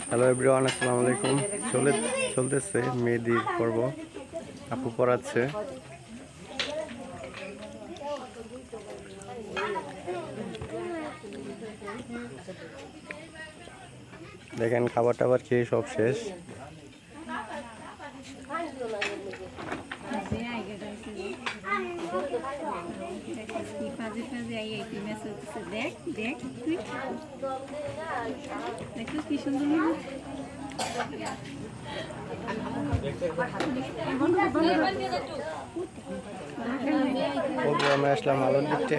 Hello everyone, আসসালামু আলাইকুম। চলতেছে মেহেদির পর্ব। আপু পড়াচ্ছে। দেখেন খাবার টাবার খেয়ে সব শেষ। দেখ দেখ তুই কি সুন্দর প্রোগ্রামে আসলাম আলোর দিকটা।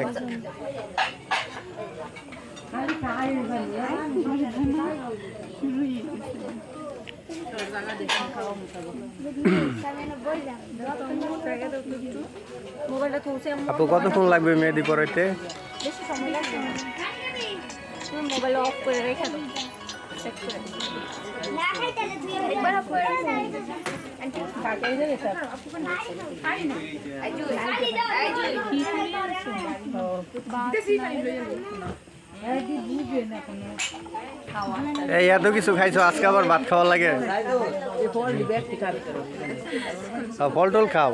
আপু কতক্ষণ লাগবে মেহেদি পড়াইতে? মোবাইল অফ করে রেখে দাও। এই এত কিছু খাইছো, আজকে আবার ভাত খাওয়া লাগে? ফল টল খাও।